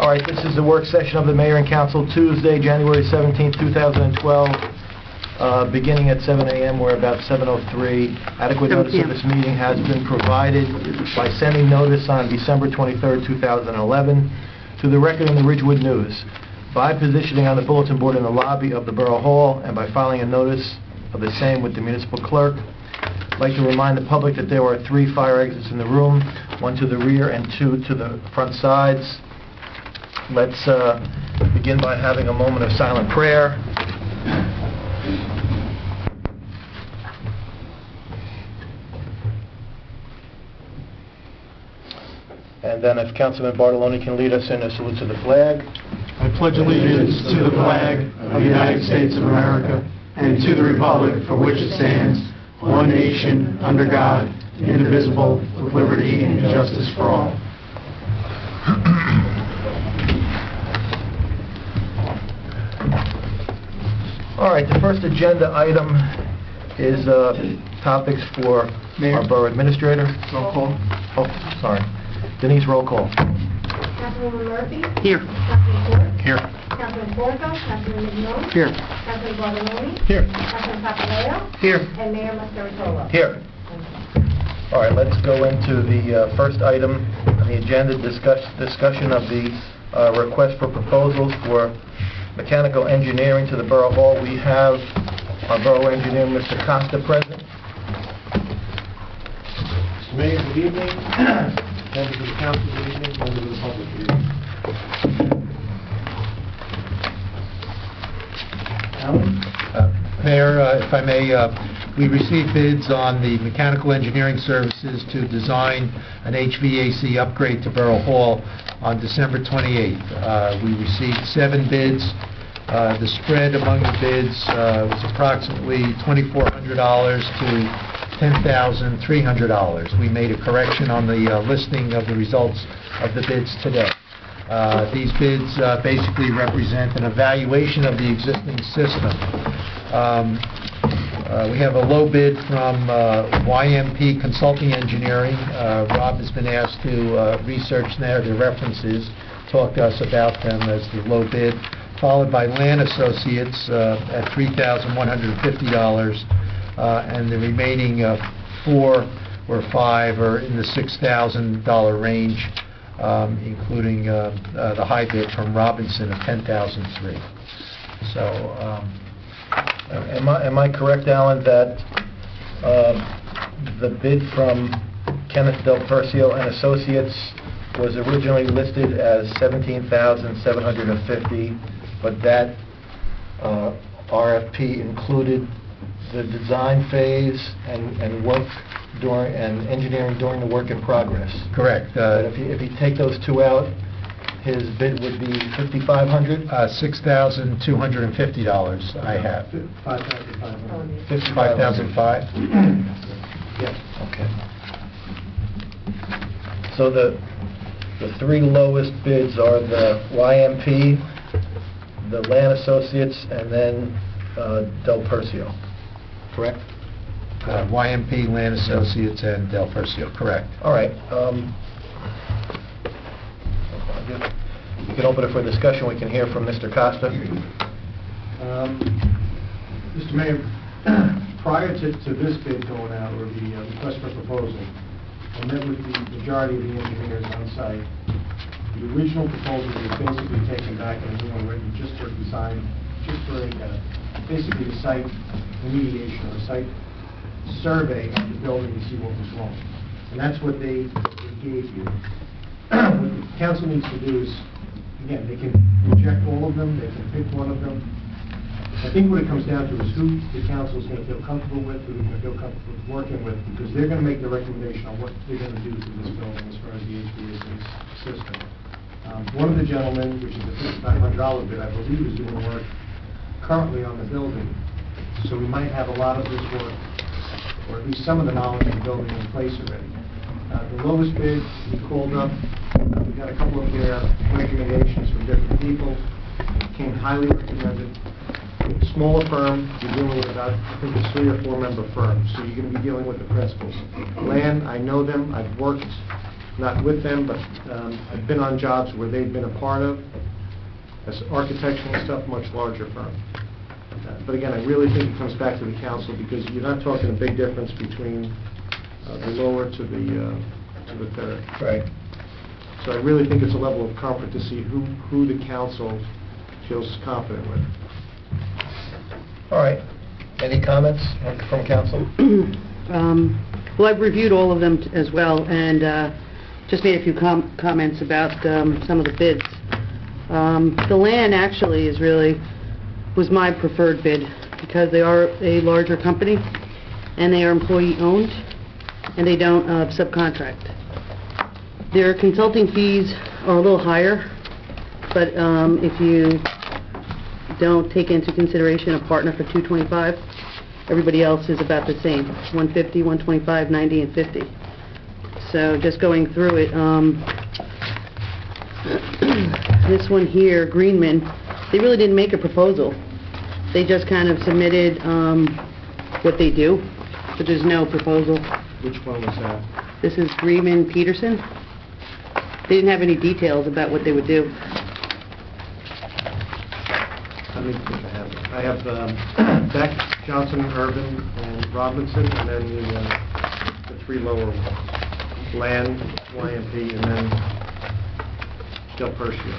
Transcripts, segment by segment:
All right, this is the work session of the Mayor and Council, Tuesday, January 17th, 2012, beginning at 7 a.m. We're about 7:03. Adequate notice of this meeting has been provided by sending notice on December 23rd, 2011, to the Record and the Ridgewood News, by positioning on the bulletin board in the lobby of the Borough Hall, and by filing a notice of the same with the municipal clerk. I'd like to remind the public that there are 3 fire exits in the room, 1 to the rear and 2 to the front sides. Let's begin by having a moment of silent prayer. And then if Councilman Bartoloni can lead us in a salute to the flag. I pledge allegiance to the flag of the United States of America and to the republic for which it stands, one nation, under God, indivisible, with liberty and justice for all. All right, the first agenda item is topics for our Borough Administrator. Roll call. Oh, sorry. Denise, roll call. Councilwoman Murphy? Here. Councilman Ford? Here. Councilman Porto? Councilman Mignone? Here. Councilman Bartoloni? Here. Councilman Papaleo? Here. And Mayor Mascaritolo? Here. All right, let's go into the first item on the agenda, discussion of the request for proposals for mechanical engineering to the Borough Hall. We have our Borough Engineer, Mr. Costa, present. Mr. Mayor, good evening. Members of the council, good evening. Members of the public, good evening. Alan? Mayor, if I may, we received bids on the mechanical engineering services to design an HVAC upgrade to Borough Hall on December 28th. We received 7 bids. The spread among the bids was approximately $2,400 to $10,300. We made a correction on the listing of the results of the bids today. These bids basically represent an evaluation of the existing system. We have a low bid from YMP Consulting Engineering. Rob has been asked to research their references, talk to us about them as the low bid, followed by Land Associates at $3,150, and the remaining 4 or 5 are in the $6,000 range, including the high bid from Robinson of $10,003. So. Am I correct, Alan, that the bid from Kenneth Del Percio and Associates was originally listed as $17,750, but that RFP included the design phase and work during and engineering during the work in progress? Correct. But if you take those 2 out, his bid would be $5,500? $6,250 I have. $5,500. $5,500? Yeah. Okay. So the 3 lowest bids are the YMP, the Land Associates, and then Del Percio. Correct? YMP, Land Associates, and Del Percio. Correct. All right. We can open it for discussion. We can hear from Mr. Costa. Mr. Mayor, prior to this bid going out, or the request for proposal, I met with the majority of the engineers on site. The original proposal was basically taken back and a new one written just for design, just for basically a site remediation or a site survey of the building to see what was wrong. And that's what they gave you. What the council needs to do is, again, they can reject all of them, they can pick one of them. I think what it comes down to is who the council is going to feel comfortable with, who they're going to feel comfortable working with, because they're going to make the recommendation on what they're going to do to this building as far as the HVAC system. One of the gentlemen, which is the $5,500 bid, I believe is doing work currently on the building. So we might have a lot of this work, or at least some of the knowledge of the building in place already. The lowest bid, we called up. We got a couple of their recommendations from different people. Came highly recommended. Smaller firm, you're dealing with about, I think it's 3 or 4 member firms, so you're going to be dealing with the principals. Land, I know them. I've worked not with them, but I've been on jobs where they've been a part of, as architectural stuff, much larger firm. But again, I really think it comes back to the council, because you're not talking a big difference between the lower to the third. Right. So I really think it's a level of comfort to see who the council feels confident with. All right. Any comments from council? Well, I've reviewed all of them as well, and just made a few comments about some of the bids. The land actually was my preferred bid, because they are a larger company, and they are employee-owned, and they don't subcontract. Their consulting fees are a little higher, but if you don't take into consideration a partner for $225, everybody else is about the same, $150, $125, $90, and $50. So just going through it, this one here, Greenman, they really didn't make a proposal. They just kind of submitted what they do, but there's no proposal. Which one was that? This is Greenman Peterson. They didn't have any details about what they would do. Let me think I have Beck, Johnson, Urban, and Robinson, and then the three lower ones. Land, YMP, and then Del Percio.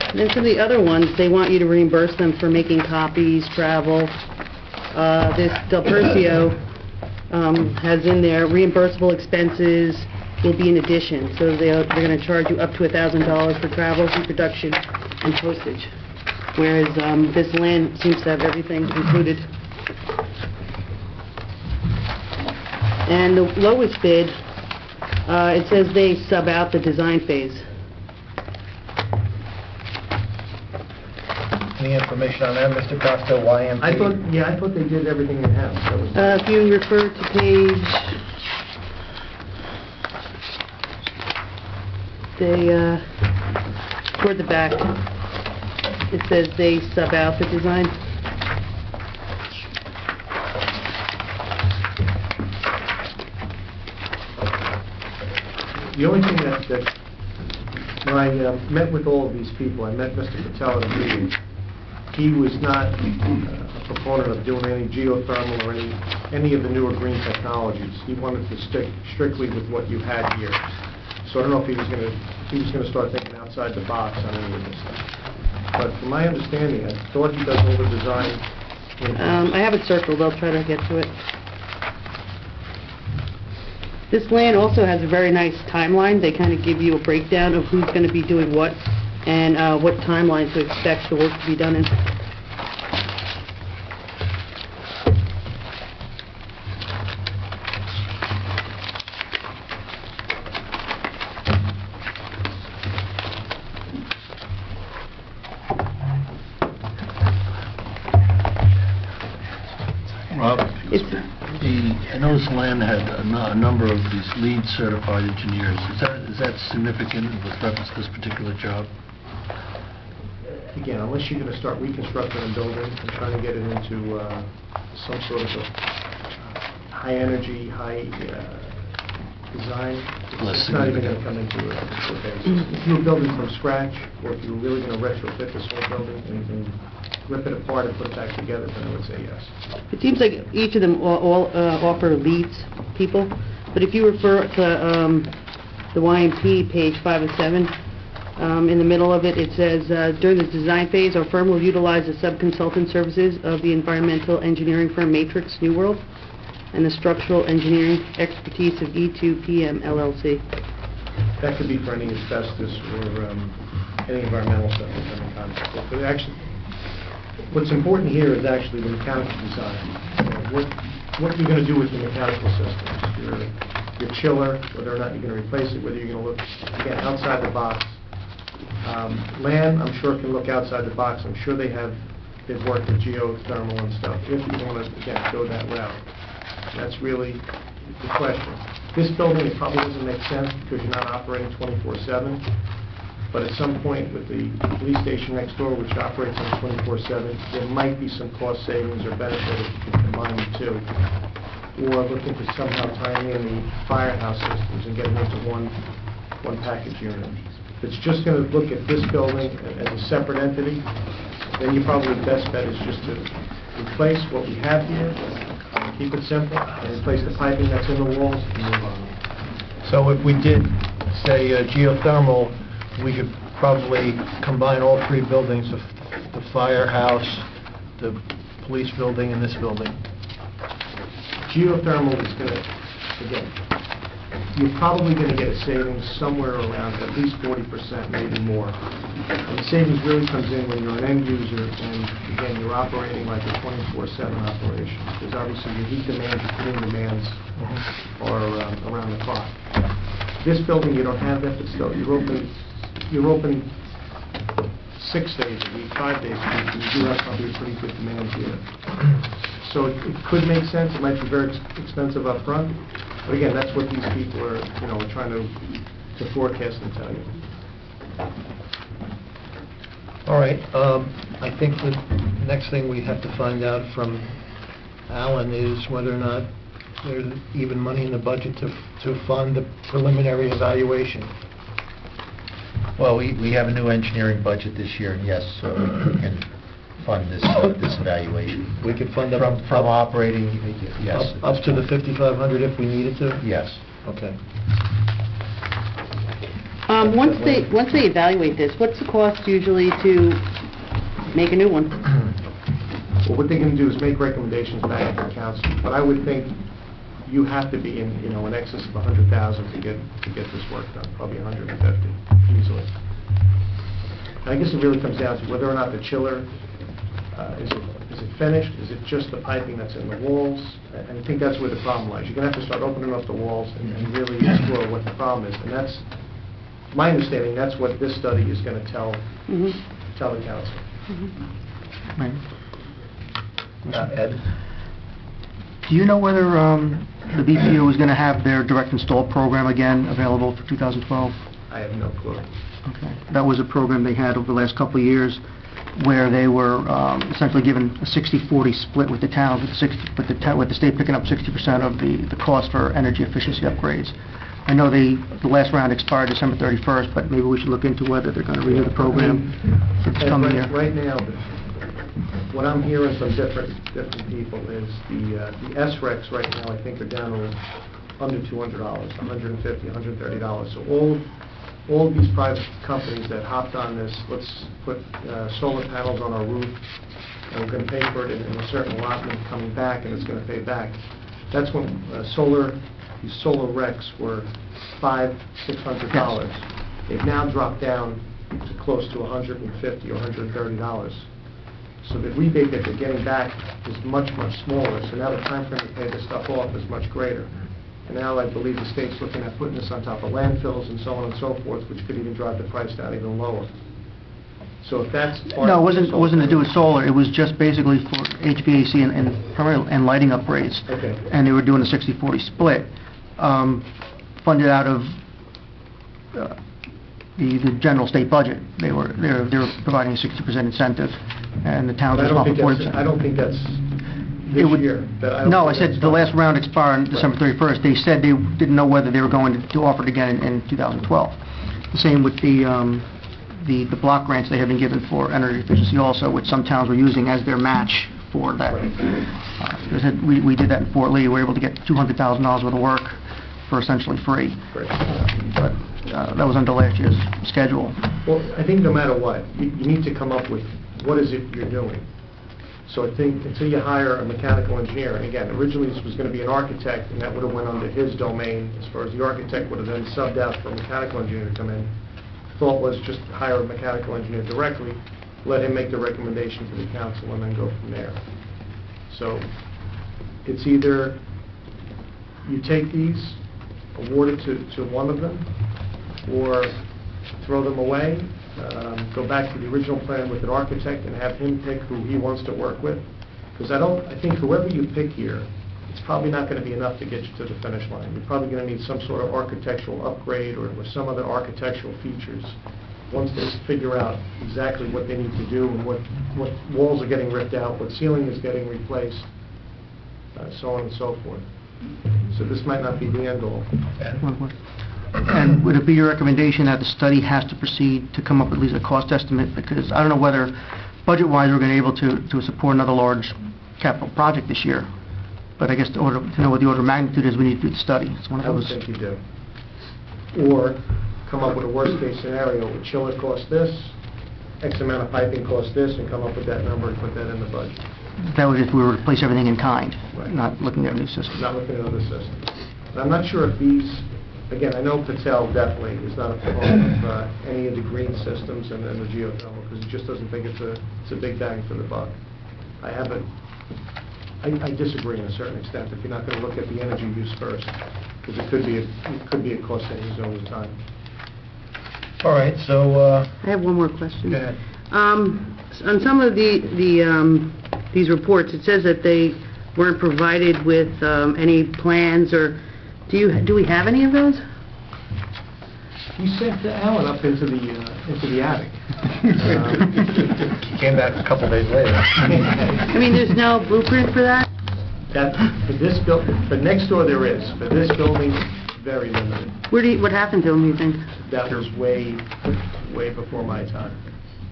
And then some of the other ones, they want you to reimburse them for making copies, travel. This Del Percio has in there reimbursable expenses will be in addition. So they're going to charge you up to $1,000 for travel, reproduction, and postage. Whereas this land seems to have everything included. And the lowest bid, it says they sub out the design phase. Any information on that, Mr. Costa, YMP? I thought they did everything in-house. That was If you refer to page, toward the back, it says they sub out the design. the only thing that when I met with all of these people, I met Mr. Patel at a meeting. He was not a proponent of doing any geothermal or any of the newer green technologies. He wanted to stick strictly with what you had here. So I don't know if he was going to start thinking outside the box on any of this stuff. But from my understanding, I thought he does all the design. I have it circled, I'll try to get to it. This land also has a very nice timeline. They kind of give you a breakdown of who's going to be doing what and what timeline to expect the work to be done in. Rob, I noticed Land had a number of these LEED certified engineers. Is that significant with reference to this particular job? Again, unless you're going to start reconstructing a building and trying to get it into some sort of a high-energy, high design, it's not even going to come into a basis. If you were building from scratch, or if you were really going to retrofit this whole building and you can rip it apart and put it back together, then I would say yes. It seems like each of them all offer leads people, but if you refer to the YMP, page 5 and 7, in the middle of it, it says, during the design phase, our firm will utilize the sub-consultant services of the environmental engineering firm Matrix New World and the structural engineering expertise of E2PM LLC. That could be for any asbestos or any environmental stuff that's in contact with. But actually, what's important here is actually the mechanical design. What you're going to do with your mechanical systems, your chiller, whether or not you're going to replace it, whether you're going to look, again, outside the box. Land, I'm sure, can look outside the box. I'm sure they've worked with geothermal and stuff, if you want to, again, go that route. That's really the question. This building, it probably doesn't make sense because you're not operating 24/7. But at some point with the police station next door, which operates on 24/7, there might be some cost savings or benefit if you can combine the two. Or looking for somehow tying in the firehouse systems and getting into one one package unit. If it's just going to look at this building as a separate entity, then you probably the best bet is just to replace what we have here, keep it simple, and replace the piping that's in the walls and move on. So if we did, say, geothermal, we could probably combine all three buildings, the firehouse, the police building, and this building. Geothermal is going to, again, you're probably going to get a savings somewhere around at least 40%, maybe more. And the savings really comes in when you're an end user and, again, you're operating like a 24/7 operation. Because obviously your heat demands, your cooling demands are around the clock. This building, you don't have that, but still, you're open 6 days a week, 5 days a week, and you do have probably a pretty good demand here. So it could make sense. It might be very expensive up front, but again, that's what these people are, trying to forecast and tell you. All right, I think the next thing we have to find out from Alan is whether or not there's even money in the budget to fund the preliminary evaluation. Well, we have a new engineering budget this year, and yes, so we can fund this evaluation. We could fund From operating, yes. Up to the 5,500 if we needed to? Yes. Okay. Once they evaluate this, what's the cost usually to make a new one? Well, what they're going to do is make recommendations back to the council, but I would think you have to be in, in excess of 100,000 to get this work done, probably 150 easily. And I guess it really comes down to whether or not the chiller is it finished? Is it just the piping that's in the walls? And I think that's where the problem lies. You're going to have to start opening up the walls and really explore what the problem is. And that's my understanding. That's what this study is going to tell the council. Ed? Do you know whether the BPU is going to have their direct install program again available for 2012? I have no clue. Okay. That was a program they had over the last couple of years where they were essentially given a 60-40 split with the town, with the state picking up 60% of the cost for energy efficiency upgrades. I know the last round expired December 31st, but maybe we should look into whether they're going to renew the program for this coming year. Right now, what I'm hearing from different people is the SRECs right now, I think, are down to under $200, $150, $130. So all of these private companies that hopped on this, let's put solar panels on our roof, and we're going to pay for it in a certain allotment coming back, and it's going to pay back. That's when these solar RECs were $500, $600. Yes. They've now dropped down to close to $150 or $130. So the rebate that they're getting back is much, much smaller. So now the time frame to pay this stuff off is much greater. And now I believe the state's looking at putting this on top of landfills and so on and so forth, which could even drive the price down even lower. So if that's part No, of it wasn't to do with solar. It was just basically for HVAC and lighting upgrades. Okay. And they were doing a 60-40 split, funded out of the general state budget. They were providing a 60% incentive, and the towns But were responsible for 40%. I don't think that's this year. No, I said the last round expired on December 31st. They said they didn't know whether they were going to offer it again in 2012. The same with the block grants they have been given for energy efficiency also, which some towns were using as their match for that. We did that in Fort Lee. We were able to get $200,000 worth of work for essentially free. But that was under last year's schedule. Well, I think no matter what, you need to come up with what is it you're doing. So I think until you hire a mechanical engineer, and again, originally this was going to be an architect, and that would have went under his domain as far as the architect would have then subbed out for a mechanical engineer to come in. Thought was just hire a mechanical engineer directly, let him make the recommendation to the council, and then go from there. So it's either you take these, award it to one of them, or throw them away, go back to the original plan with an architect and have him pick who he wants to work with. Because I think whoever you pick here, it's probably not going to be enough to get you to the finish line. You're probably going to need some sort of architectural upgrade or some other architectural features. Once they figure out exactly what they need to do and what walls are getting ripped out, what ceiling is getting replaced, so on and so forth. So this might not be the end all. And would it be your recommendation that the study has to proceed to come up with at least a cost estimate? Because I don't know whether, budget-wise, we're going to be able to support another large capital project this year. But I guess to know what the order of magnitude is, we need to do the study. It's one of I would those. think you do. Or come up with a worst-case scenario, would chiller cost this, X amount of piping cost this, and come up with that number and put that in the budget. That was if we were to replace everything in kind, Right. not looking at a new system. Not looking at other systems. And I'm not sure if these, again, I know Patel definitely is not a proponent of any of the green systems and the geothermal, because he just doesn't think it's a big bang for the buck. I disagree in a certain extent, if you're not going to look at the energy use first, because it could be a cost savings over time. All right, so, I have one more question. go ahead. On some of these reports, it says that they weren't provided with any plans, or do we have any of those? We sent Alan up into the attic. He came back a couple days later. I mean, there's no blueprint for that? That, for next door there is, for this building, very limited. What happened to them, you think? That was way before my time.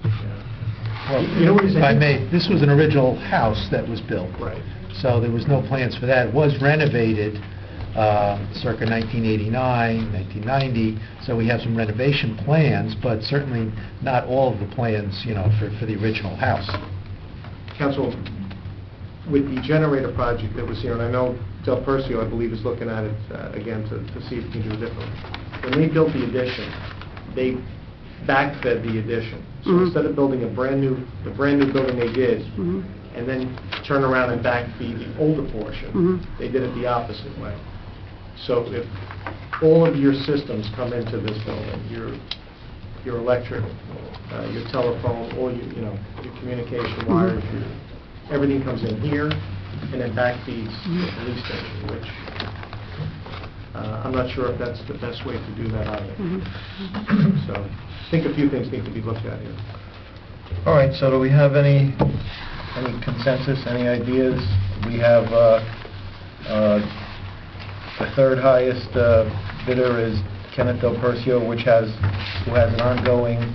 Yeah. Well, You know what he's if I saying? may, this was an original house that was built. Right. So there was no plans for that. It was renovated circa 1989, 1990, so we have some renovation plans, but certainly not all of the plans, for the original house. Council, with the generator project that was here, and I know Del Percio, I believe, is looking at it again to see if he can do it differently. When they built the addition, they backfed the addition. So Mhm. instead of building the brand new building they did, Mhm. and then turn around and backfeed the older portion, Mhm. they did it the opposite way. So if all of your systems come into this building, your electric, your telephone, all your communication wires, everything comes in here and then backfeeds the police station, which I'm not sure if that's the best way to do that either. So I think a few things need to be looked at here. All right, so do we have any consensus, any ideas? We have, the third highest bidder is Kenneth Del Percio, who has an ongoing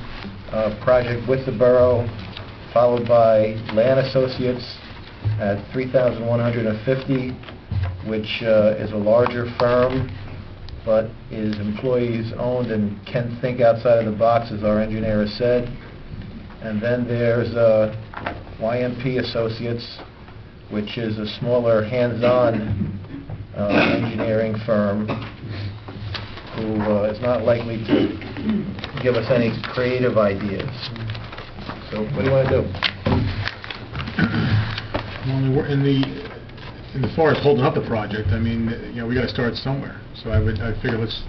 project with the borough, followed by Land Associates at $3,150, which is a larger firm, but is employees-owned and can think outside of the box, as our engineer has said. And then there's YMP Associates, which is a smaller, hands-on engineering firm who is not likely to give us any creative ideas. So what do you want to do? Well, in the far as holding up the project, I mean, we got to start somewhere. So I figure let's,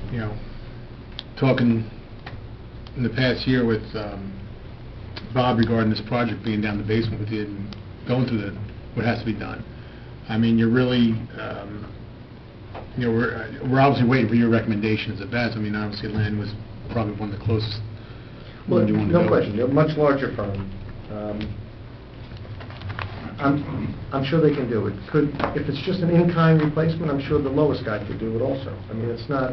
talking in the past year with Bob regarding this project being down the basement with you and going through what has to be done. I mean, you're really, we're obviously waiting for your recommendations at best. I mean, obviously, Land was probably one of the closest. Well, one you wanted to no go question, with. you're a much larger firm. I'm sure they can do it. If it's just an in-kind replacement, I'm sure the lowest guy could do it also. I mean, it's not,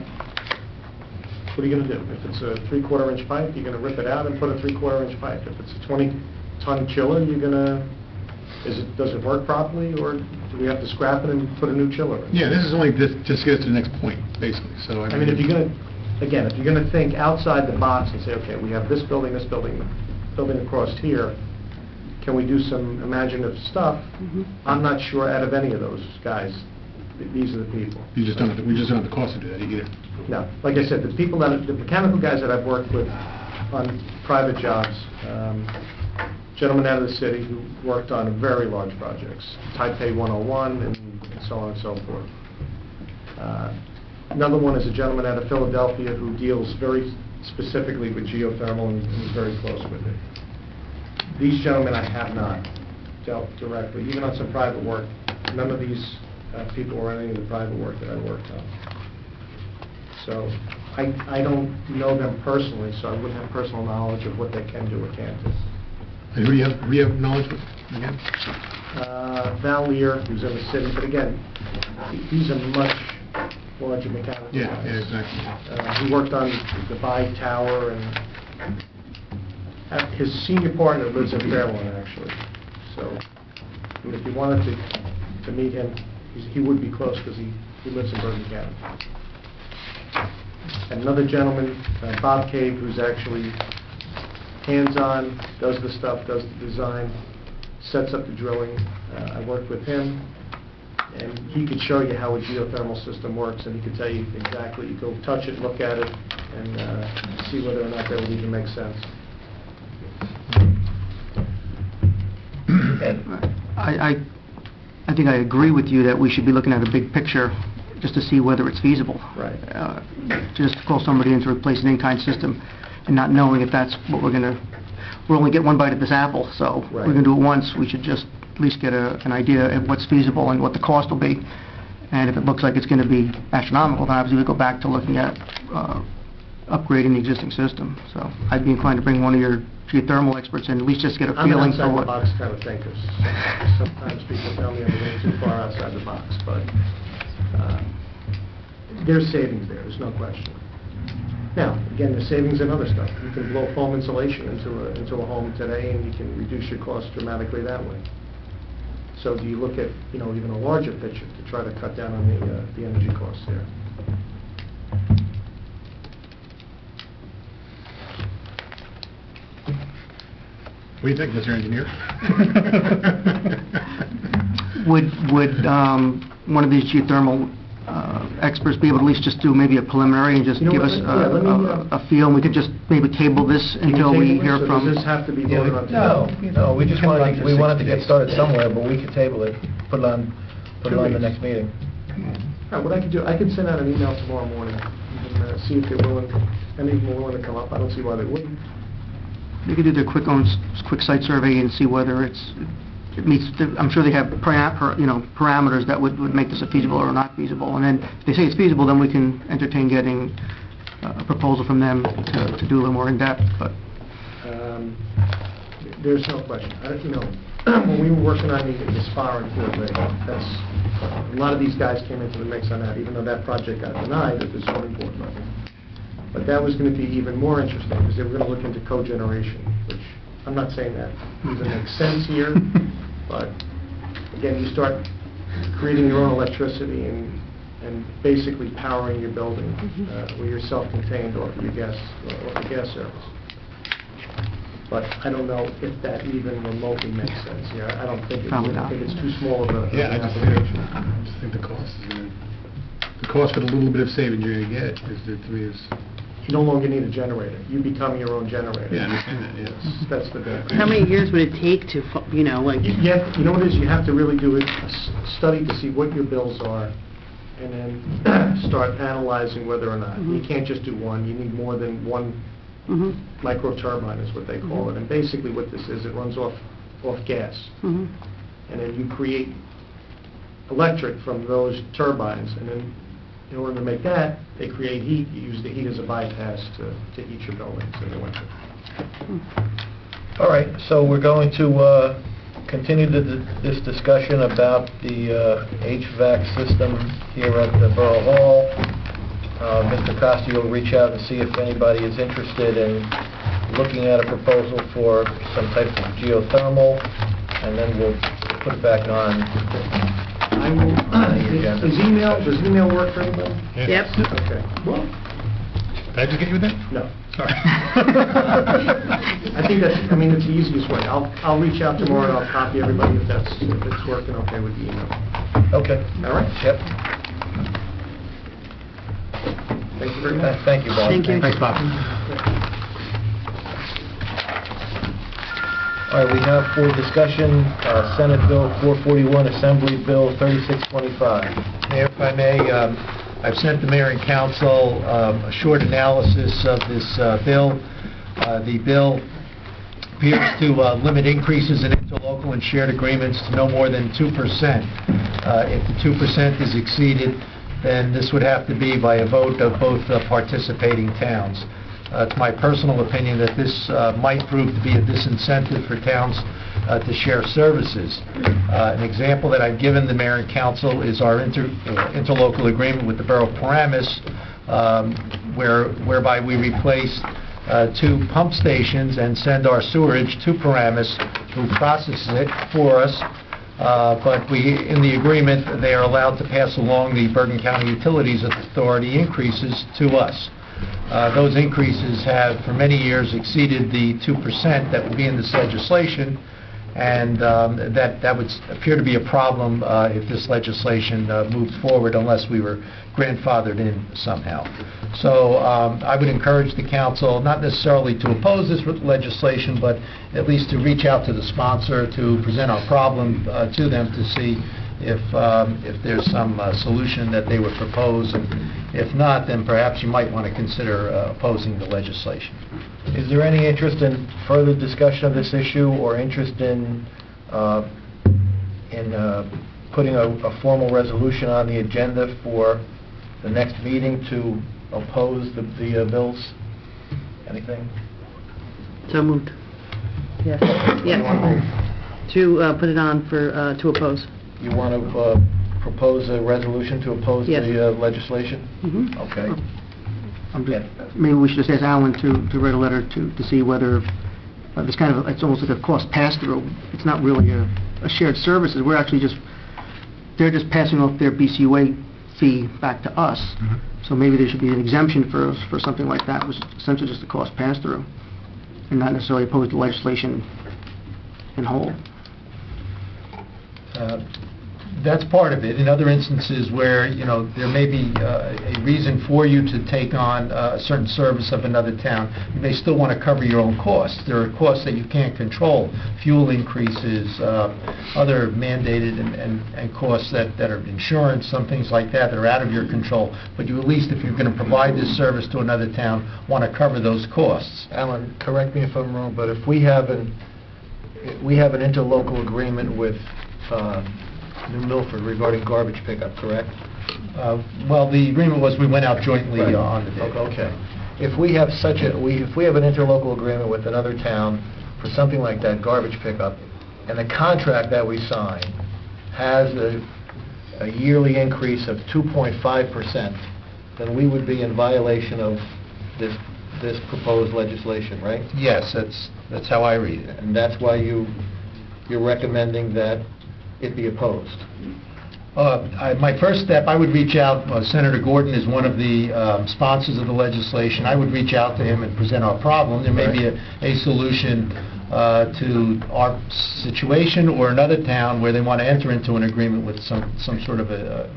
what are you going to do? If it's a 3/4 inch pipe, you're going to rip it out and put a 3/4 inch pipe. If it's a 20-ton chiller, you're going to, does it work properly, or do we have to scrap it and put a new chiller in? Yeah, this is only just to get us to the next point, basically. So I mean, if you're going to think outside the box and say, okay, we have this building across here, can we do some imaginative stuff? I'm not sure out of any of those guys, these are the people. we just don't have the cost to do that either. No, like I said, the mechanical guys that I've worked with on private jobs, gentlemen out of the city who worked on very large projects, Taipei 101 and so on and so forth. Another one is a gentleman out of Philadelphia who deals very specifically with geothermal and is very close with it. These gentlemen I have not dealt directly, even on some private work. None of these people were on any of the private work that I worked on. So I don't know them personally, so I wouldn't have personal knowledge of what they can do or can't do. And who do you have knowledge with again? Val Lear, who's in the city, but again, these are much larger mechanical Yeah, guys. yeah, exactly. He worked on the Dubai Tower, and his senior partner lives in Fairlawn, actually. So, I mean, if you wanted to meet him, he would be close because he lives in Bergen County. And another gentleman, Bob Cave, who's actually hands-on, does the stuff, does the design, sets up the drilling. I worked with him, and he could show you how a geothermal system works, and he could tell you exactly, you go touch it, look at it, and see whether or not that would even make sense. I think I agree with you that we should be looking at a big picture just to see whether it's feasible. Right. To just call somebody in to replace an in-kind system and not knowing if that's what we'll only get one bite at this apple, so Right. we're going to do it once. We should just at least get an idea of what's feasible and what the cost will be. And if it looks like it's going to be astronomical, then obviously we go back to looking at upgrading the existing system. So I'd be inclined to bring one of your geothermal experts in, at least just get a I'm an feeling for what... outside-the-box kind of thinker. Sometimes people tell me I'm a little too far outside the box, but there's savings there, there's no question. Now, again, there's savings in other stuff. You can blow foam insulation into a home today, and you can reduce your costs dramatically that way. So do you look at, even a larger picture to try to cut down on the energy costs there? What do you think, Mr. Engineer? Would one of these geothermal experts be able to at least just do maybe a preliminary and just You know give what, us yeah, let me, a feel, and we could just maybe table this until we hear Or from... does this have to be Yeah, voted on today? no, we just wanted to get started somewhere, but we could table it, put it on the next meeting. All right, what I could do, I could send out an email tomorrow morning and see if they're willing, any of them are willing to come up. I don't see why they wouldn't. They could do their quick site survey and see whether it meets, I'm sure they have parameters that would make this a feasible or not feasible. And then if they say it's feasible, then we can entertain getting a proposal from them to do a little more in-depth, but... There's no question. When we were working on the Spar and Ford Lake, a lot of these guys came into the mix on that, even though that project got denied at the zoning board level. But that was going to be even more interesting, because they were going to look into cogeneration, which I'm not saying that even makes sense here, but again, you start creating your own electricity and basically powering your building where you're self-contained off of your gas service. But I don't know if that even remotely makes sense here. I don't think it Probably would. I not. think it's too small of an Yeah, I application. just think the cost is going to... The cost for the little bit of savings you're going to get to me is... You no longer need a generator. You become your own generator. Yeah, I understand that, yes. That's the difference. How many years would it take to, You know what it is? You have to really do a study to see what your bills are, and then start analyzing whether or not. You can't just do one. You need more than one micro turbine is what they call it. And basically what this is, it runs off gas. And then you create electric from those turbines, and then in order to make that, they create heat. You use the heat as a bypass to heat your buildings in the winter. All right, so we're going to continue this discussion about the HVAC system here at the Borough Hall. Mr. Costi will reach out and see if anybody is interested in looking at a proposal for some type of geothermal, and then we'll put it back on. I will, does email work for anybody? Yep. Okay. Well, Did I just get you with that? no. Sorry. I think it's the easiest way. I'll reach out tomorrow and I'll copy everybody if it's working okay with the email. Okay. All right? Yep. Thank you very much. Thank you, Bob. Thank you. Thanks, Bob. All right, we have for discussion Senate Bill 441, Assembly Bill 3625. Mayor, if I may, I've sent the mayor and council a short analysis of this bill. The bill appears to limit increases in interlocal and shared agreements to no more than 2%. If the 2% is exceeded, then this would have to be by a vote of both participating towns. It's my personal opinion that this might prove to be a disincentive for towns to share services. An example that I've given the mayor and council is our interlocal agreement with the Borough of Paramus, whereby we replaced 2 pump stations and send our sewerage to Paramus, who processes it for us. But in the agreement, they are allowed to pass along the Bergen County Utilities Authority increases to us. Those increases have, for many years, exceeded the 2% that would be in this legislation, and that would appear to be a problem if this legislation moved forward, unless we were grandfathered in somehow. So I would encourage the council not necessarily to oppose this legislation, but at least to reach out to the sponsor to present our problem to them to see if there's some solution that they would propose. And if not, then perhaps you might want to consider opposing the legislation. Is there any interest in further discussion of this issue, or interest in putting a formal resolution on the agenda for the next meeting to oppose the bills? Anything? So moved. Yes, yes. To put it on for, to oppose. You want to propose a resolution to oppose Yes. the legislation? Mhm. Okay. Maybe we should just ask Alan to write a letter to see whether this kind of, it's almost like a cost pass-through. It's not really a shared services. We're actually they're just passing off their BCUA fee back to us. Mhm. So maybe there should be an exemption for something like that, which is essentially just a cost pass-through, and not necessarily oppose the legislation in whole. That's part of it. In other instances where, there may be a reason for you to take on a certain service of another town, you may still want to cover your own costs. There are costs that you can't control, fuel increases, other mandated and costs that are insurance, some things like that are out of your control. But you, at least if you're going to provide this service to another town, want to cover those costs. Alan, correct me if I'm wrong, but if we have an interlocal agreement with New Milford regarding garbage pickup, correct? Well, the agreement was we went out jointly Right. on the bid. Okay. If we have if we have an interlocal agreement with another town for something like that, garbage pickup, and the contract that we sign has a yearly increase of 2.5%, then we would be in violation of this proposed legislation, right? Yes, that's how I read it. And that's why you're recommending that it be opposed. My first step, I would reach out, Senator Gordon is one of the sponsors of the legislation. I would reach out to him and present our problem. There may be a solution to our situation or another town where they want to enter into an agreement with some sort of a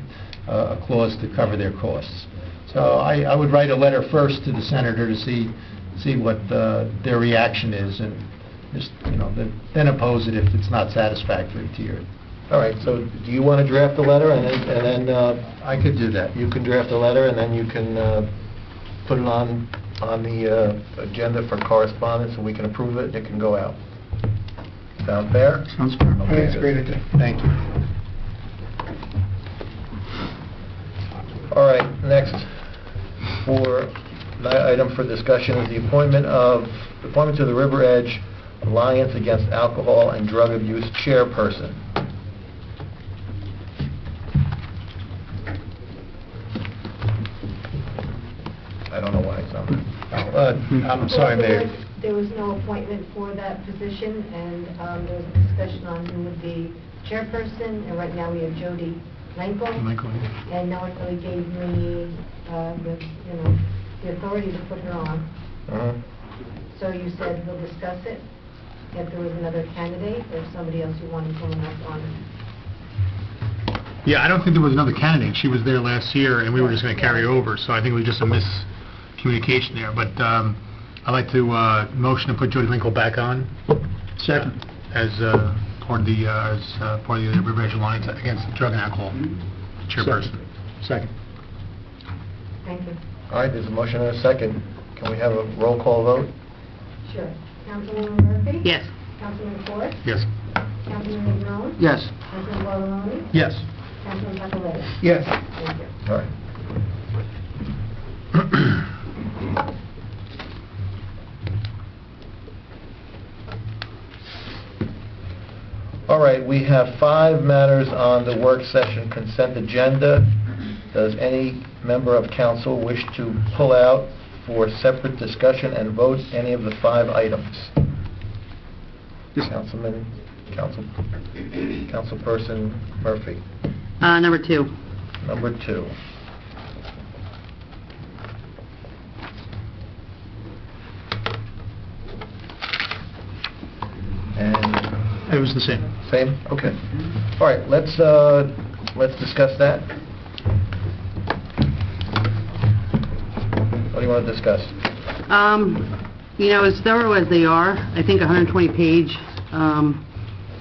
clause to cover their costs. So I would write a letter first to the senator to see what their reaction is, and just, then oppose it if it's not satisfactory to your... All right, so do you want to draft a letter, and then I could do that. you can draft a letter, and then you can put it on the agenda for correspondence, and we can approve it, and it can go out. Sound fair? Sounds fair. Okay, That's a great idea. Thank you. All right, next item for discussion is the appointment to the River Edge Alliance Against Alcohol and Drug Abuse chairperson. I don't know why it's on there. I'm sorry, Mayor. There was no appointment for that position, and there was a discussion on who would be chairperson, and right now we have Jody Lenko. And no one really gave me the authority to put her on. Uh-huh. So you said we'll discuss it, if there was another candidate or somebody else you wanted someone else on. Yeah, I don't think there was another candidate. She was there last year, and we were just going to carry her over, so I think it was just a miscommunication there. But I'd like to motion to put Jody Linkle back on. Second. As part of the River Edge Alliance Against Drug and Alcohol chairperson. Second. Thank you. All right, there's a motion and a second. Can we have a roll call vote? Sure. Councilwoman Murphy? Yes. Councilman Ford? Yes. Councilman Ignon? Yes. Councilman Guadalupe? Yes. Councilman Papaletti? Yes. Thank you. All right. All right, we have 5 matters on the work session consent agenda. Does any member of council wish to pull out for separate discussion and vote any of the 5 items? Councilman, Councilperson Murphy. Number 2. Number 2. And It was the same. same? Okay. All right, let's discuss that. What do you want to discuss? As thorough as they are, I think 120-page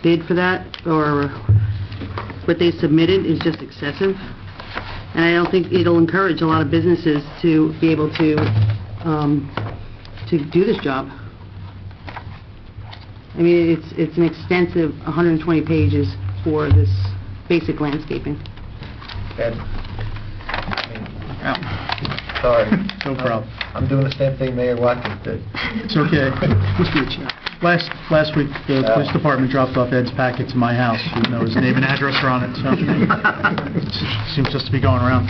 bid for that, or what they submitted, is just excessive. And I don't think it'll encourage a lot of businesses to be able to do this job. I mean, it's an extensive 120 pages for this basic landscaping. Ed? Sorry. No problem. I'm doing the same thing Mayor Watkins did. It's okay. Last week, the police department dropped off Ed's packet to my house, even though his name and address are on it, so it seems just to be going around.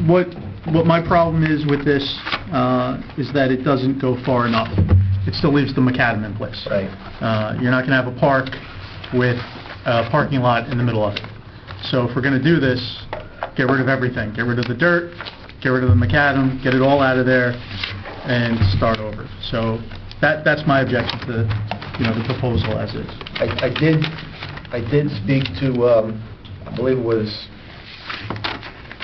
What my problem is with this is that it doesn't go far enough. It still leaves the macadam in place. Right. You're not going to have a park with a parking lot in the middle of it. So if we're going to do this, get rid of everything. Get rid of the dirt, get rid of the macadam, get it all out of there, and start over. So that's my objection to the proposal as is. I did speak to, I believe it was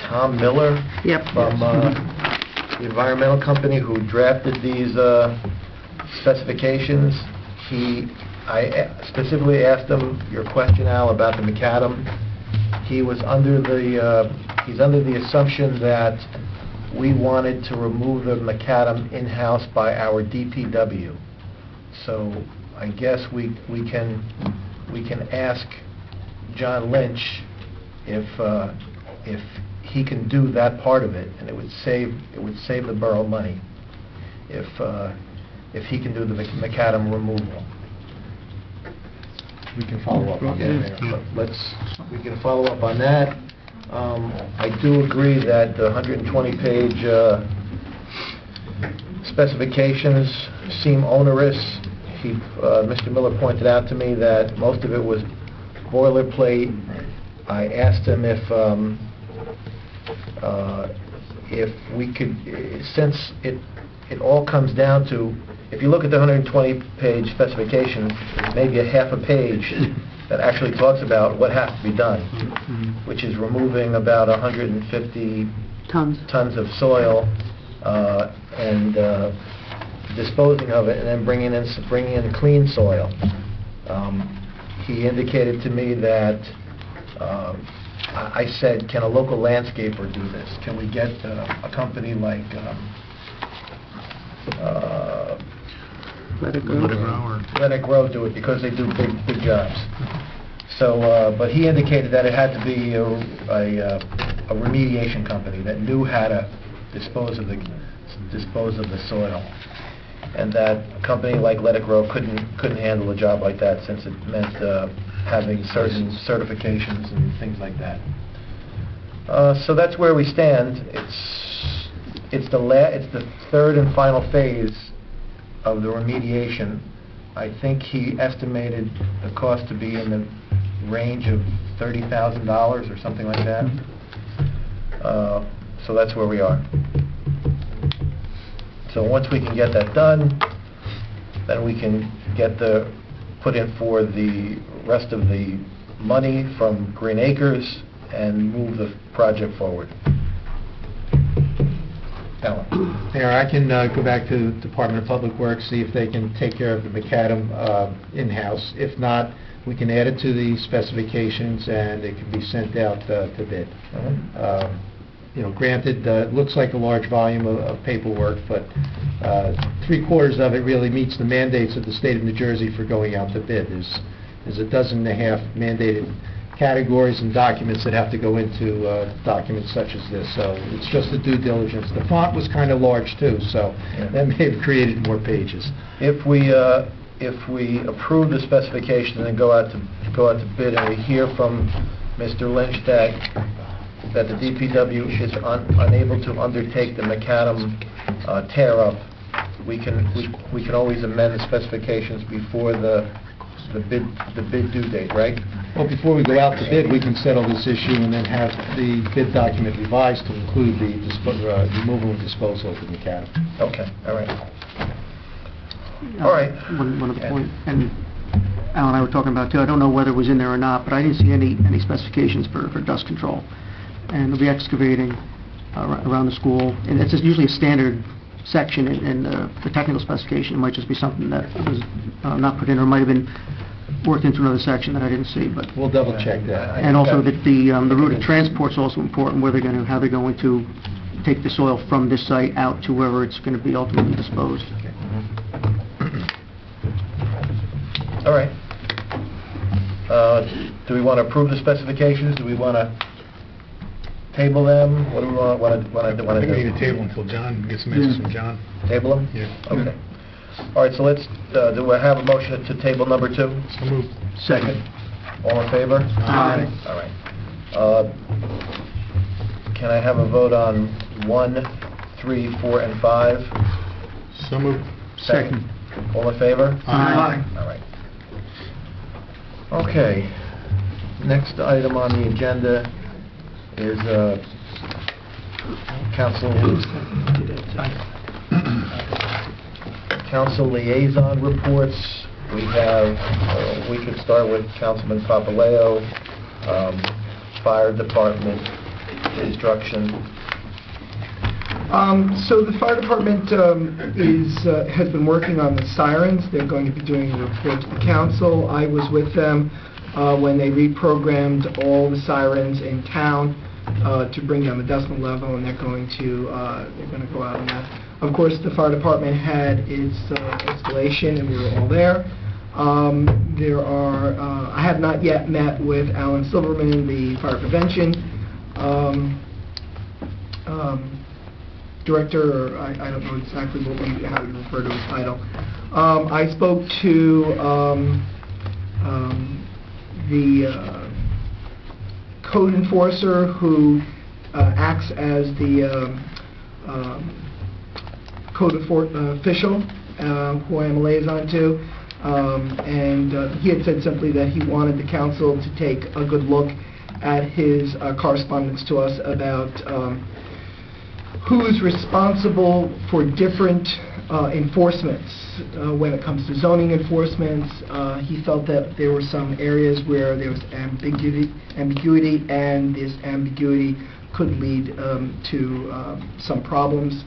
Tom Miller. Yep. From the environmental company who drafted these specifications. I specifically asked him your question, Al, about the macadam. He's under the assumption that we wanted to remove the macadam in-house by our DPW. So I guess we can ask John Lynch if he can do that part of it, and it would save the borough money if he can do the macadam removal. We can follow up on that, Mayor. But we can follow up on that. I do agree that the 120-page specifications seem onerous. Mr. Miller pointed out to me that most of it was boilerplate. I asked him if we could, since it all comes down to, if you look at the 120-page specification, maybe a half a page that actually talks about what has to be done, which is removing about 150 tons of soil and disposing of it, and then bringing in clean soil. He indicated to me that I said, can a local landscaper do this? Can we get a company like Let it grow. Let It Grow do it, because they do big jobs. So, but he indicated that it had to be a remediation company that knew how to dispose of the soil, and that a company like Let It Grow couldn't handle a job like that, since it meant having certain certifications and things like that. So that's where we stand. It's the third and final phase of the remediation. I think he estimated the cost to be in the range of $30,000 or something like that. So that's where we are. So once we can get that done, then we can put in for the rest of the money from Green Acres and move the project forward. Alan. Mayor, I can go back to the Department of Public Works, see if they can take care of the macadam in-house. If not, we can add it to the specifications and it can be sent out to bid. Granted, it looks like a large volume of paperwork, but 3/4 of it really meets the mandates of the state of New Jersey for going out to bid. There's 12.5 mandated categories and documents that have to go into documents such as this. So it's just the due diligence. The font was kind of large too, so that may have created more pages. If we if we approve the specification and then go out to bid, and we hear from Mr. Lynch that the DPW is unable to undertake the macadam tear-up, we can always amend the specifications before the bid due date, right? Well, before we go out to bid, we can settle this issue and then have the bid document revised to include the removal and disposal of the macadam. Okay, all right. All right. One other point, and Al and I were talking about too, I don't know whether it was in there or not, but I didn't see any specifications for dust control. And they'll be excavating around the school, and it's usually a standard section in the technical specification. It might just be something that was not put in, or might have been worked into another section that I didn't see, but... We'll double check that. And also that the route of transport is also important, how they're going to take the soil from this site out to wherever it's going to be ultimately disposed. All right. Do we want to approve the specifications? Do we want to table them? What do we want to I think we need do? to table until John gets some answers from John. Table them? Yeah. Okay. All right, so let's, do I have a motion to table number 2? So moved. Second. All in favor? Aye. All right. Can I have a vote on 1, 3, 4, and 5? So moved. Second. All in favor? Aye. All right. Okay. Next item on the agenda is council liaison reports. We have, we could start with Councilman Papaleo, Fire Department, instruction. So the fire department has been working on the sirens. They're going to be doing a report to the council. I was with them when they reprogrammed all the sirens in town to bring down the decibel level, and they're going to go out on that. Of course, the fire department had its installation, and we were all there. I have not yet met with Alan Silverman, the fire prevention director, or I don't know exactly how you refer to his title. I spoke to the code enforcer who acts as the code official, who I am a liaison to, and he had said simply that he wanted the council to take a good look at his correspondence to us about who's responsible for different enforcements. When it comes to zoning enforcements, he felt that there were some areas where there was ambiguity, and this ambiguity could lead to some problems.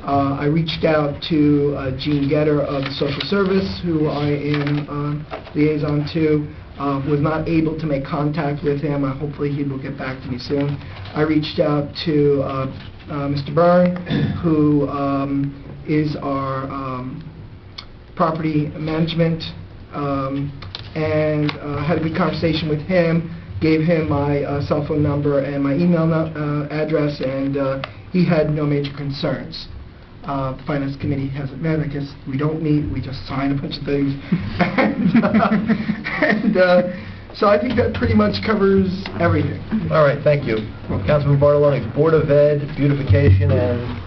I reached out to Gene Getter of the Social Service, who I am liaison to. Was not able to make contact with him. Hopefully he will get back to me soon. I reached out to Mr. Byrne, who is our property management, and had a good conversation with him, gave him my cell phone number and my email address, and he had no major concerns. The Finance Committee hasn't met. I guess we don't meet. We just sign a bunch of things. So I think that pretty much covers everything. All right, thank you. Councilman Bartoloni, Board of Ed, beautification, and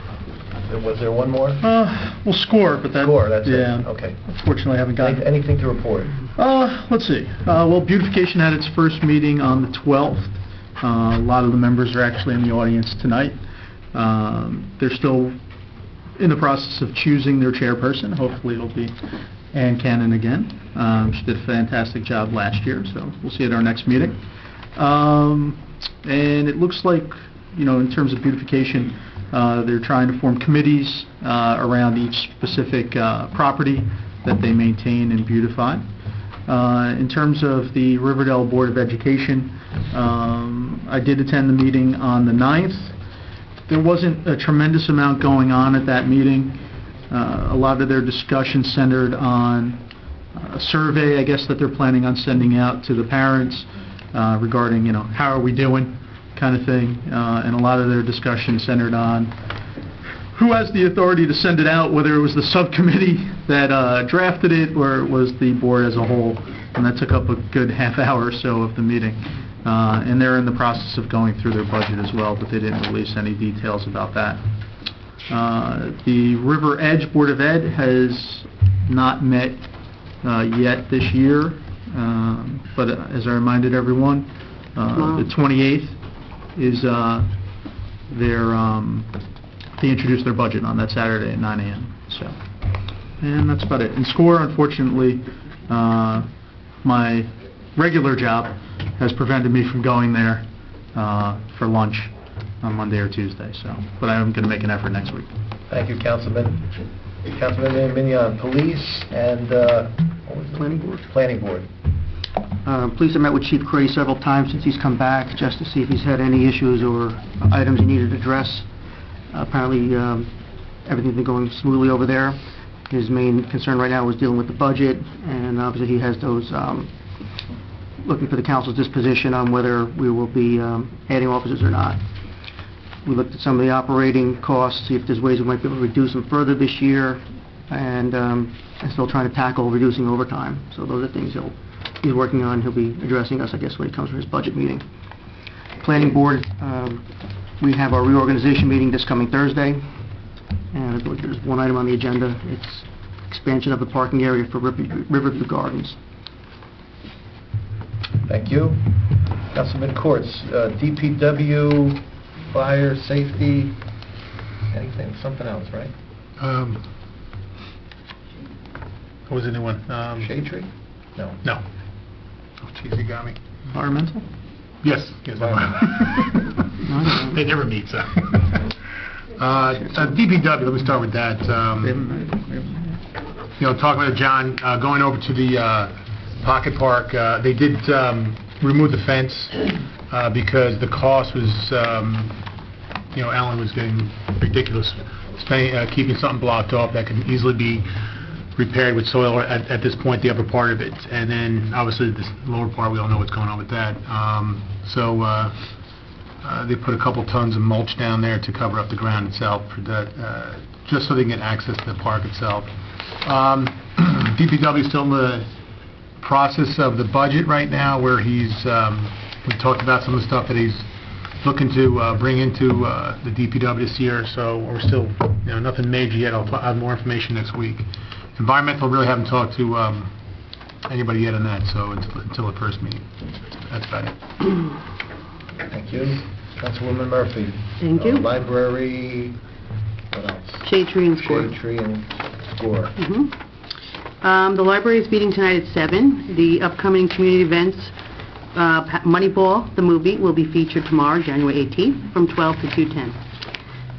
was there one more? Well, SCORE, but that... SCORE, that's yeah, it. Okay. Unfortunately, I haven't gotten... Anything to report? Let's see. Well, beautification had its first meeting on the 12th. A lot of the members are actually in the audience tonight. They're still in the process of choosing their chairperson. Hopefully it'll be Ann Cannon again. She did a fantastic job last year, so we'll see at our next meeting. And it looks like, you know, in terms of beautification, they're trying to form committees around each specific property that they maintain and beautify. In terms of the Riverdale Board of Education, I did attend the meeting on the 9th. There wasn't a tremendous amount going on at that meeting. A lot of their discussion centered on a survey, I guess, that they're planning on sending out to the parents regarding, you know, how are we doing, kind of thing. And a lot of their discussion centered on who has the authority to send it out, whether it was the subcommittee that drafted it or it was the board as a whole. And that took up a good half hour or so of the meeting. And they're in the process of going through their budget as well, but they didn't release any details about that. The River Edge Board of Ed has not met yet this year, but as I reminded everyone, the 28th is they introduced their budget on that Saturday at 9 a.m. So, and that's about it. And SCORE, unfortunately, my regular job has prevented me from going there for lunch on Monday or Tuesday. So, but I am going to make an effort next week. Thank you, Councilman. Councilman Minion, police and what was it? Planning board. Planning board. Police have met with Chief Cray several times since he's come back, just to see if he's had any issues or items he needed to address. Apparently, everything's been going smoothly over there. His main concern right now is dealing with the budget, and obviously he has those, looking for the council's disposition on whether we will be adding officers or not. We looked at some of the operating costs, see if there's ways we might be able to reduce them further this year, and still trying to tackle reducing overtime. So those are things he's working on. He'll be addressing us, I guess, when he comes for his budget meeting. Planning board, we have our reorganization meeting this coming Thursday, and I believe there's one item on the agenda. It's expansion of the parking area for Riverview Gardens. Thank you. Councilman Courts, DPW, fire, safety, anything, something else, right? What was the new one? Shade Tree? No. No. Oh, jeez, you got me. Environmental? Yes. They never meet, so. DPW, let me start with that. Talking with John, going over to the Pocket Park, they did remove the fence because the cost was, Alan was getting ridiculous, keeping something blocked off that could easily be repaired with soil at this point, the upper part of it, and then obviously the lower part, we all know what's going on with that. They put a couple tons of mulch down there to cover up the ground itself, for that, just so they can get access to the park itself. DPW is still in the process of the budget right now, where we talked about some of the stuff that he's looking to bring into the DPW this year, so we're still, nothing major yet. I'll have more information next week. Environmental, really haven't talked to anybody yet on that, so until the first meeting. That's about it. Thank you. Councilwoman Murphy. Thank you. Library, what else? Shade Tree and SCORE. Shade Tree and SCORE. The library is meeting tonight at 7. The upcoming community events, Moneyball, the movie, will be featured tomorrow, January 18th, from 12 to 2:10.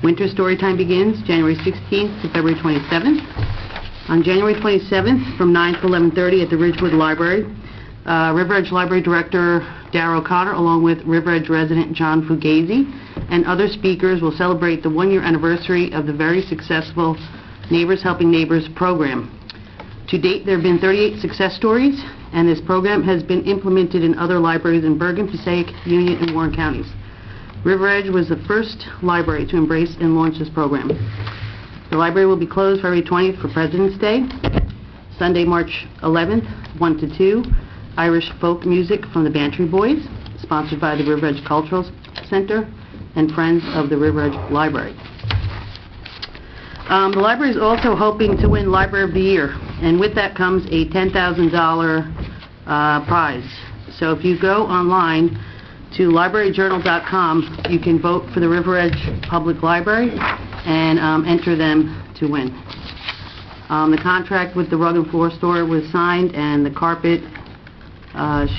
Winter Storytime begins January 16th to February 27th. On January 27th, from 9 to 11:30 at the Ridgewood Library, River Edge Library Director Darrell Cotter, along with River Edge resident John Fugazi, and other speakers will celebrate the one-year anniversary of the very successful Neighbors Helping Neighbors program. To date, there have been 38 success stories, and this program has been implemented in other libraries in Bergen, Passaic, Union, and Warren counties. River Edge was the first library to embrace and launch this program. The library will be closed February 20th for President's Day. Sunday, March 11th, 1 to 2, Irish folk music from the Bantry Boys, sponsored by the River Edge Cultural Center and Friends of the River Edge Library. The library is also hoping to win Library of the Year, and with that comes a $10,000 prize. So if you go online to libraryjournal.com, you can vote for the River Edge Public Library and enter them to win. The contract with the rug and floor store was signed, and the carpet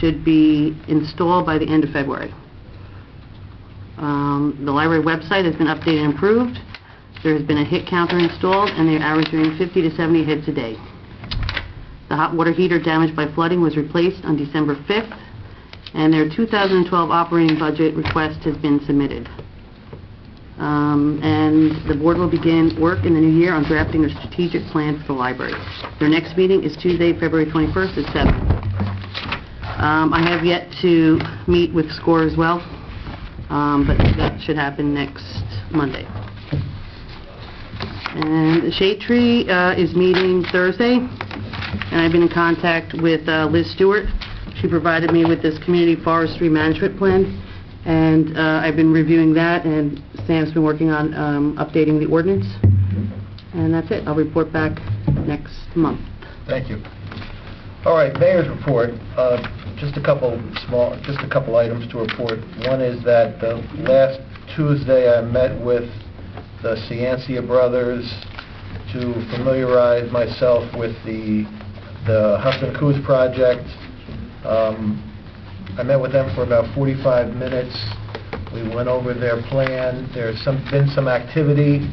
should be installed by the end of February. The library website has been updated and improved. There has been a hit counter installed, and they're averaging 50 to 70 hits a day. The hot water heater damaged by flooding was replaced on December 5th, and their 2012 operating budget request has been submitted. And the board will begin work in the new year on drafting a strategic plan for the library. Their next meeting is Tuesday, February 21st at 7. I have yet to meet with SCORE as well, but that should happen next Monday. And the Shade Tree is meeting Thursday, and I've been in contact with Liz Stewart. She provided me with this community forestry management plan, and I've been reviewing that, and Sam's been working on updating the ordinance. And that's it. I'll report back next month. Thank you. All right, Mayor's report. Just a couple items to report. One is that last Tuesday I met with the Ciancia brothers to familiarize myself with the Huffman Coos project. I met with them for about 45 minutes. We went over their plan. There's been some activity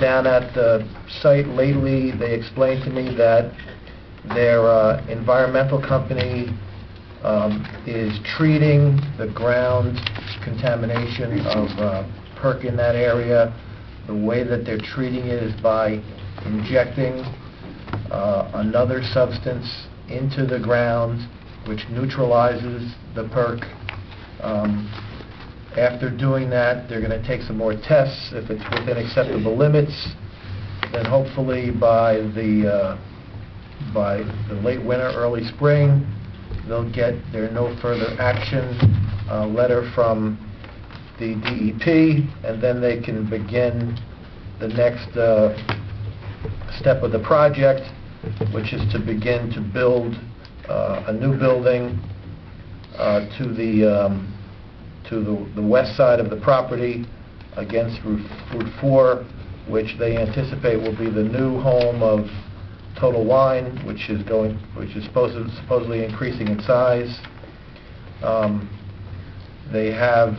down at the site lately. They explained to me that their environmental company is treating the ground contamination of perc in that area. The way that they're treating it is by injecting another substance into the ground which neutralizes the perc. After doing that, they're going to take some more tests. If it's within acceptable limits, then hopefully by the late winter, early spring, they'll get their no further action letter from the DEP, and then they can begin the next step of the project, which is to begin to build a new building to the west side of the property against Route 4, which they anticipate will be the new home of Total Wine, which is supposedly increasing in size. They have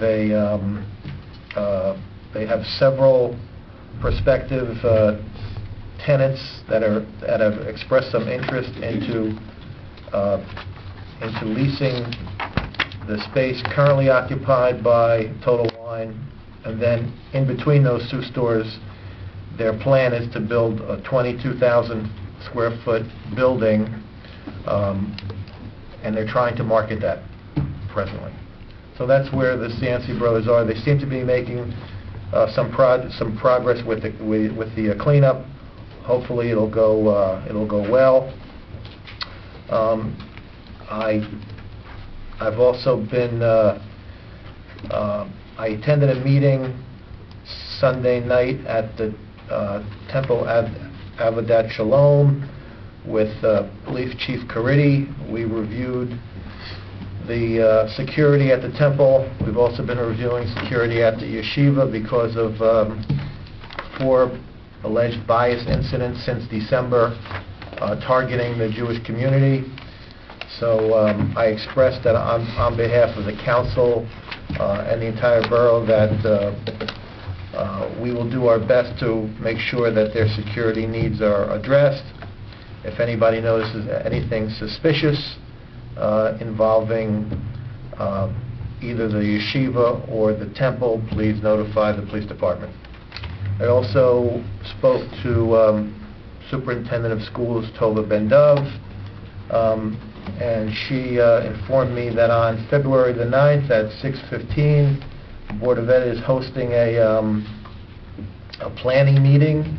several prospective tenants that have expressed some interest into leasing the space currently occupied by Total Wine, and then in between those two stores, their plan is to build a 22,000 square foot building, and they're trying to market that presently. So that's where the Cianci brothers are. They seem to be making some progress with the cleanup. Hopefully it'll go well. I've also been I attended a meeting Sunday night at the Temple Avodat Shalom with Police Chief Caridi. We reviewed the security at the temple. We've also been reviewing security at the yeshiva because of 4 alleged bias incidents since December targeting the Jewish community. So I expressed that on behalf of the council and the entire borough that we will do our best to make sure that their security needs are addressed. If anybody notices anything suspicious involving either the yeshiva or the temple, please notify the police department. I also spoke to Superintendent of Schools Tova Ben-Dov, and she informed me that on February the 9th at 6:15, the Board of Ed is hosting a planning meeting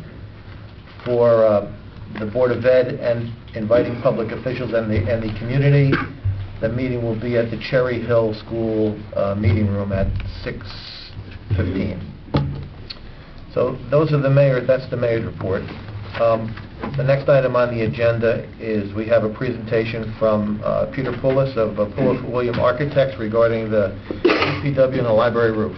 for the Board of Ed and inviting public officials and the community. The meeting will be at the Cherry Hill School meeting room at 6:15. So those are that's the mayor's report. The next item on the agenda is we have a presentation from Peter Pullis of Pullis William Architects regarding the DPW and the library roof.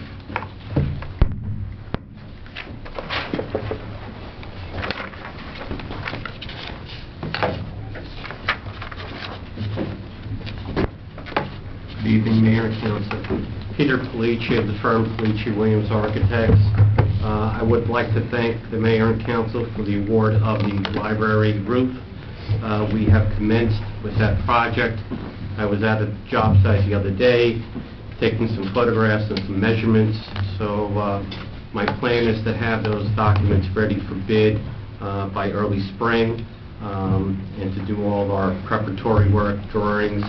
Good evening, Mayor and Council. Peter Polici of the firm Polici Williams Architects. I would like to thank the Mayor and Council for the award of the library roof. We have commenced with that project. I was at a job site the other day, taking some photographs and some measurements. So my plan is to have those documents ready for bid by early spring, and to do all of our preparatory work, drawings,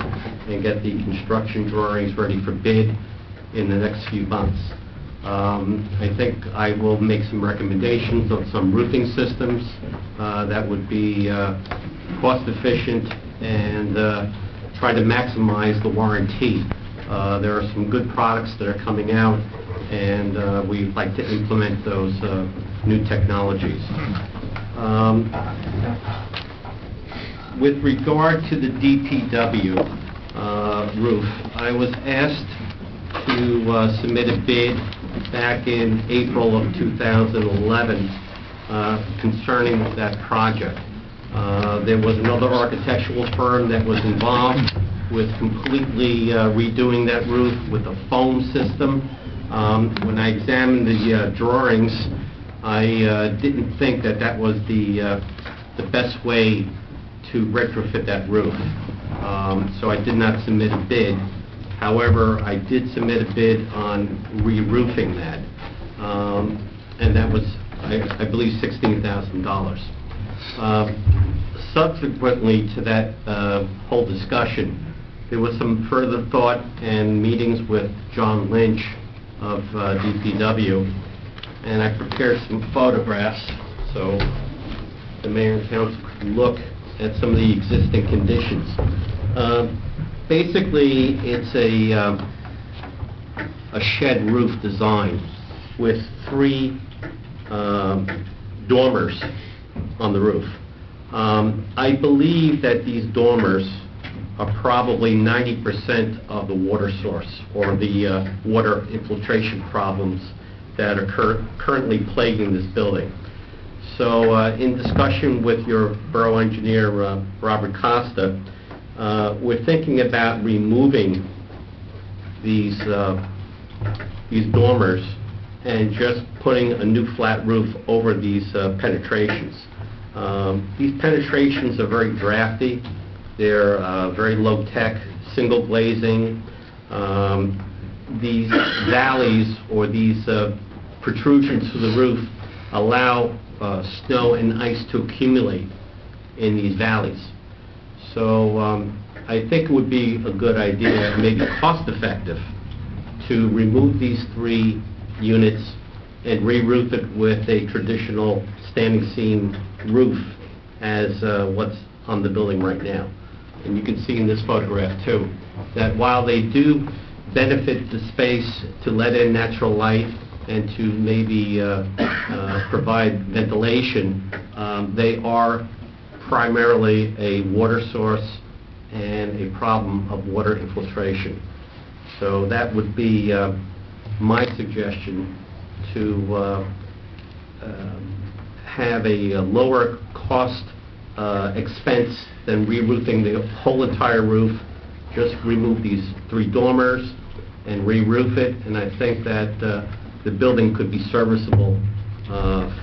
and get the construction drawings ready for bid in the next few months. I think I will make some recommendations on some roofing systems that would be cost efficient and try to maximize the warranty. There are some good products that are coming out, and we'd like to implement those new technologies. With regard to the DPW roof, I was asked to submit a bid back in April of 2011 concerning that project. There was another architectural firm that was involved with completely redoing that roof with a foam system. When I examined the drawings, I didn't think that that was the best way to retrofit that roof. So I did not submit a bid. However, I did submit a bid on re-roofing that, and that was, I believe, $16,000. Subsequently to that whole discussion, there was some further thought and meetings with John Lynch of DPW, and I prepared some photographs so the mayor and council could look at some of the existing conditions. Basically, it's a shed roof design with 3 dormers on the roof. I believe that these dormers are probably 90% of the water source or the water infiltration problems that are currently plaguing this building. So in discussion with your borough engineer, Robert Costa, we're thinking about removing these dormers and just putting a new flat roof over these penetrations. These penetrations are very drafty. They're very low-tech, single glazing. These valleys or these protrusions to the roof allow snow and ice to accumulate in these valleys. So I think it would be a good idea, maybe cost-effective, to remove these 3 units and re-roof it with a traditional standing seam roof as what's on the building right now. And you can see in this photograph too, that while they do benefit the space to let in natural light and to maybe provide ventilation, they are primarily a water source and a problem of water infiltration. So that would be my suggestion, to have a lower cost expense than re-roofing the whole entire roof. Just remove these 3 dormers and re-roof it, and I think that the building could be serviceable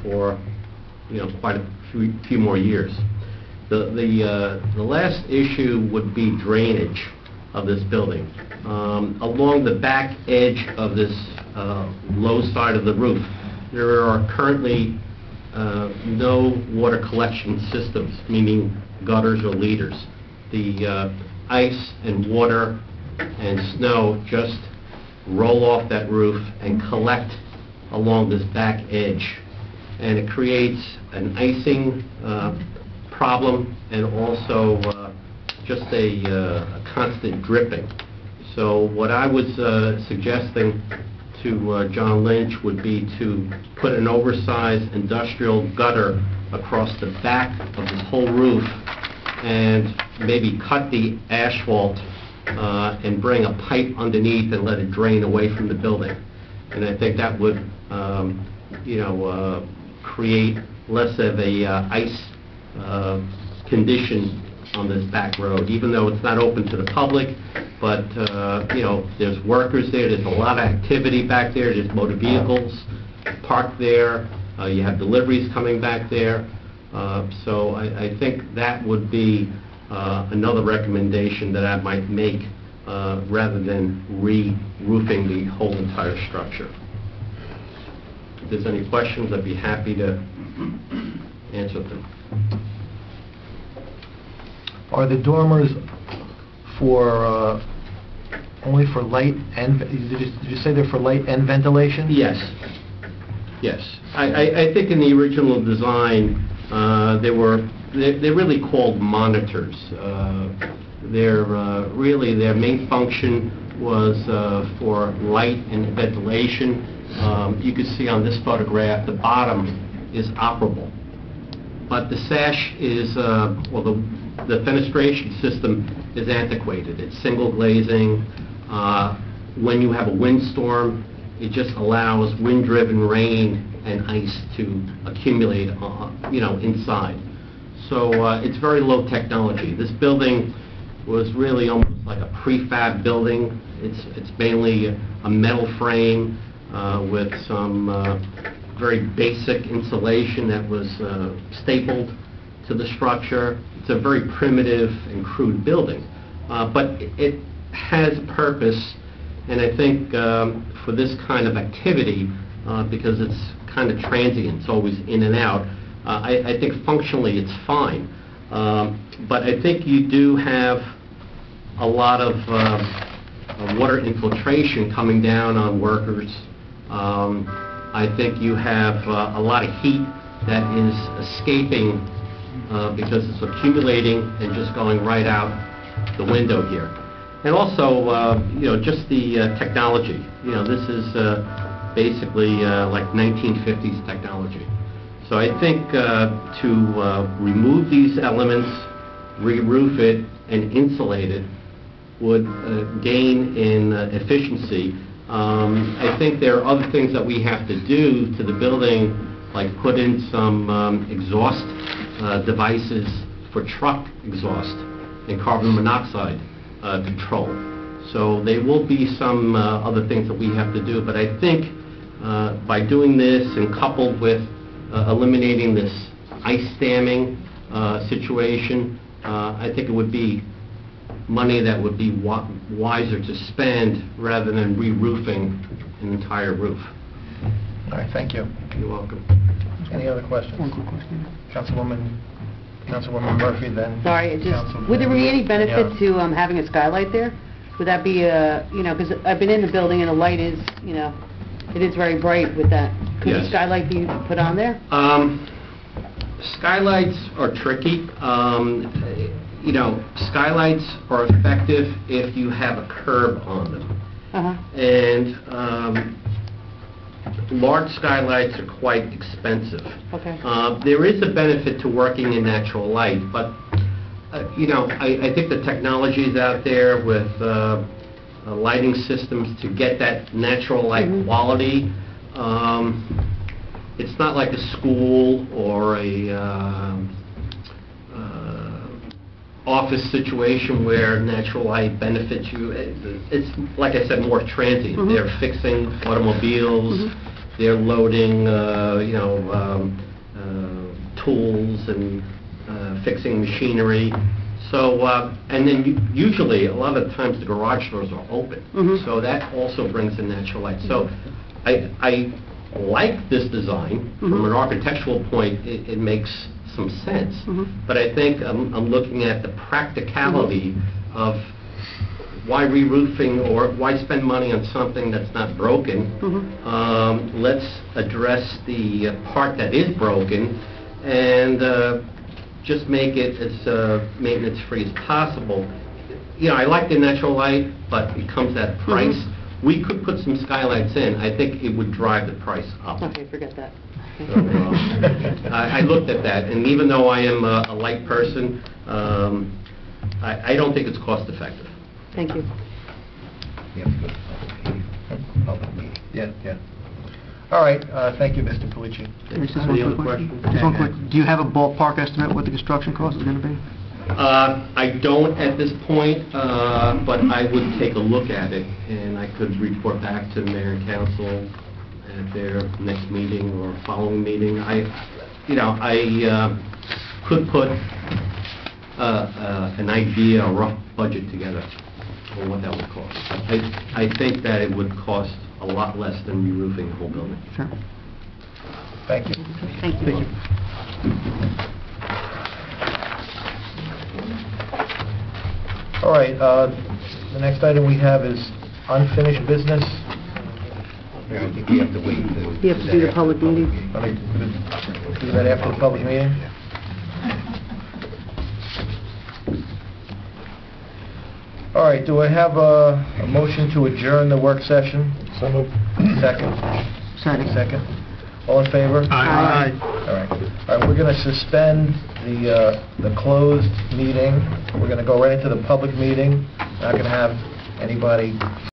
for quite a few more years. The last issue would be drainage of this building. Along the back edge of this low side of the roof, there are currently no water collection systems, meaning gutters or leaders. The ice and water and snow just roll off that roof and collect along this back edge, and it creates an icing problem and also just a constant dripping. So what I was suggesting to John Lynch would be to put an oversized industrial gutter across the back of this whole roof and maybe cut the asphalt and bring a pipe underneath and let it drain away from the building. And I think that would create less of a ice condition on this back road, even though it's not open to the public. But there's workers there, there's a lot of activity back there, there's motor vehicles parked there, you have deliveries coming back there. So I think that would be another recommendation that I might make rather than re-roofing the whole entire structure. If there's any questions, I'd be happy to answer them. Are the dormers for only for light and, did you say they're for light and ventilation? Yes. Yes. I think in the original design, they're really called monitors. Really, their main function was for light and ventilation. You can see on this photograph, the bottom is operable. But the sash is, the fenestration system is antiquated. It's single glazing. When you have a windstorm, it just allows wind-driven rain and ice to accumulate, inside. So it's very low technology. This building was really almost like a prefab building. It's mainly a metal frame with some very basic insulation that was stapled to the structure. It's a very primitive and crude building, but it has purpose, and I think for this kind of activity, because it's kind of transient, it's always in and out, I think functionally it's fine. But I think you do have a lot of water infiltration coming down on workers. I think you have a lot of heat that is escaping because it's accumulating and just going right out the window here. And also, just the technology. This is basically like 1950s technology. So I think to remove these elements, re-roof it, and insulate it would gain in efficiency. I think there are other things that we have to do to the building, like put in some exhaust devices for truck exhaust and carbon monoxide control. So there will be some other things that we have to do, but I think by doing this and coupled with eliminating this ice damming situation, I think it would be money that would be wiser to spend rather than re-roofing an entire roof. All right, thank you. You're welcome. Any other questions? One quick question. Councilwoman Murphy, then. Sorry, would there be any benefit to having a skylight there? Would that be because I've been in the building and the light is, it is very bright with that. Could Yes. a skylight be put on there? Skylights are tricky. Skylights are effective if you have a curb on them. Uh-huh. And large skylights are quite expensive. Okay. There is a benefit to working in natural light, but, I think the technology is out there with lighting systems to get that natural light quality. It's not like a school or a office situation where natural light benefits you. It's, like I said, more transient. They're fixing automobiles, they're loading, tools and fixing machinery. So, and then usually, a lot of times, the garage doors are open. So that also brings in natural light. So I like this design. From an architectural point, it makes some sense. But I think I'm looking at the practicality of why re-roofing or why spend money on something that's not broken. Let's address the part that is broken and just make it as maintenance-free as possible. I like the natural light, but it comes at a price. We could put some skylights in. I think it would drive the price up. Okay, forget that. So, I looked at that, and even though I am a light person, I don't think it's cost-effective. Thank you. Yeah. All right, thank you, Mr. Polici. Any other questions? Just one quick, do you have a ballpark estimate what the construction cost is going to be? I don't at this point, but I would take a look at it, and I could report back to the mayor and council at their next meeting or following meeting. I could put an idea, a rough budget together on what that would cost. I think that it would cost a lot less than re-roofing the whole building. Sure. Thank you. Thank you. All right, The next item we have is unfinished business. I think we have to wait. You have to do the public meeting. Let me do that after the public meeting. All right, do I have a motion to adjourn the work session? So moved. Second? Second. Second. All in favor? Aye. All right. All right, we're going to suspend the closed meeting. We're going to go right into the public meeting. Not going to have anybody